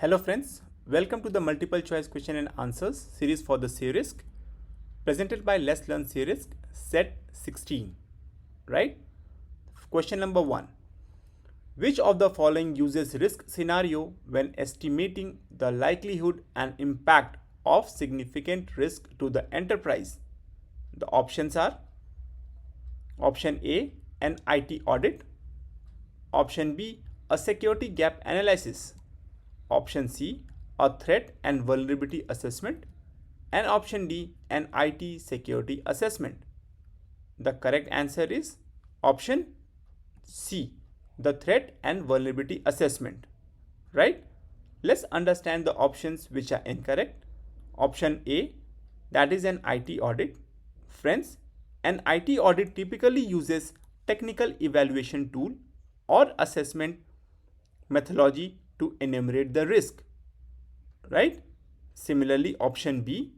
Hello friends, welcome to the multiple choice question and answers series for the CRISC presented by Let's Learn CRISC set 16, right? Question number 1. Which of the following uses risk scenario when estimating the likelihood and impact of significant risk to the enterprise? The options are option A, an IT audit, option B, a security gap analysis, option C, a threat and vulnerability assessment, and option D, an IT security assessment. The correct answer is option C, the threat and vulnerability assessment, right? Let's understand the options which are incorrect. Option A, that is an IT audit. Friends, an IT audit typically uses technical evaluation tool or assessment methodology to enumerate the risk, right? Similarly, option B,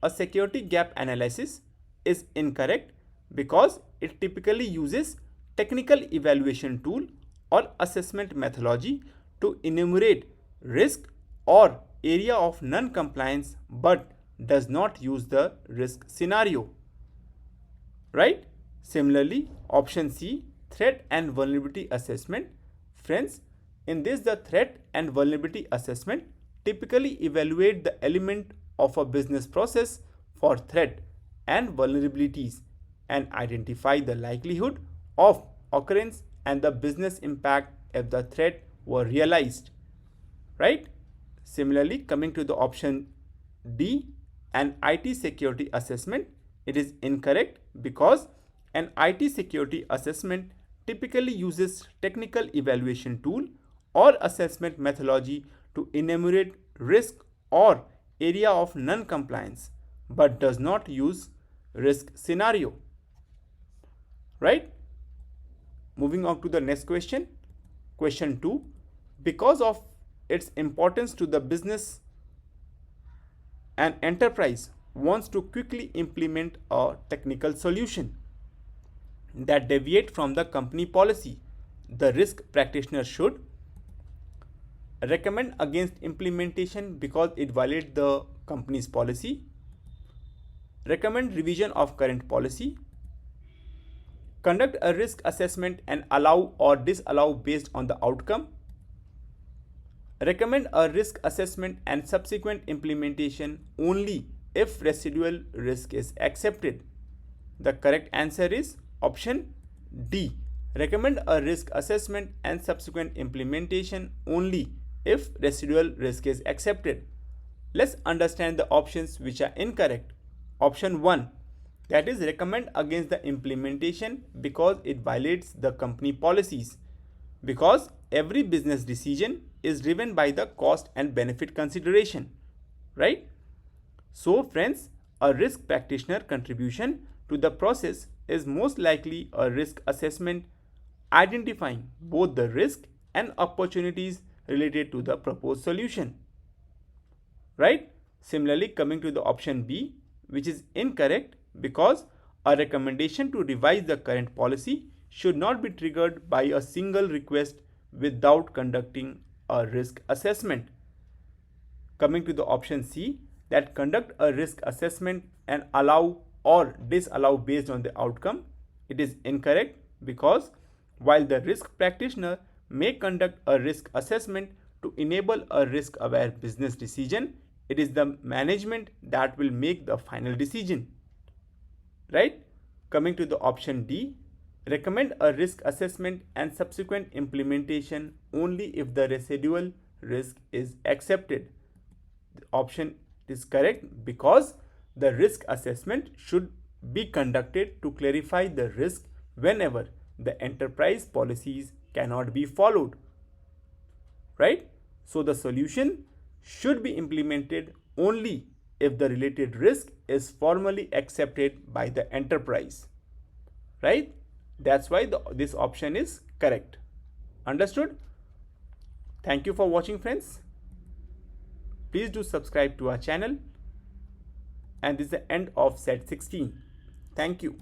a security gap analysis, is incorrect because it typically uses technical evaluation tool or assessment methodology to enumerate risk or area of non-compliance but does not use the risk scenario, right? Similarly, option C, threat and vulnerability assessment. Friends, in this, the threat and vulnerability assessment typically evaluate the element of a business process for threat and vulnerabilities and identify the likelihood of occurrence and the business impact if the threat were realized, right? Similarly, coming to the option D, an IT security assessment, it is incorrect because an IT security assessment typically uses technical evaluation tool or assessment methodology to enumerate risk or area of non-compliance but does not use risk scenario, right? Moving on to the next question. Question 2. Because of its importance to the business, an enterprise wants to quickly implement a technical solution that deviate from the company policy. The risk practitioner should recommend against implementation because it violates the company's policy, recommend revision of current policy, conduct a risk assessment and allow or disallow based on the outcome, recommend a risk assessment and subsequent implementation only if residual risk is accepted. The correct answer is option D, recommend a risk assessment and subsequent implementation only if residual risk is accepted. Let's understand the options which are incorrect. Option 1, that is recommend against the implementation because it violates the company policies, because every business decision is driven by the cost and benefit consideration, right? So friends, a risk practitioner contribution to the process is most likely a risk assessment identifying both the risk and opportunities related to the proposed solution, right? Similarly, coming to the option B, which is incorrect because a recommendation to revise the current policy should not be triggered by a single request without conducting a risk assessment. Coming to the option C, that conduct a risk assessment and allow or disallow based on the outcome, it is incorrect because while the risk practitioner may conduct a risk assessment to enable a risk-aware business decision, it is the management that will make the final decision, right? Coming to the option D, recommend a risk assessment and subsequent implementation only if the residual risk is accepted. The option is correct because the risk assessment should be conducted to clarify the risk whenever the enterprise policies cannot be followed, right? So the solution should be implemented only if the related risk is formally accepted by the enterprise, right? That's why this option is correct. Understood? Thank you for watching, friends. Please do subscribe to our channel. And this is the end of set 16. Thank you.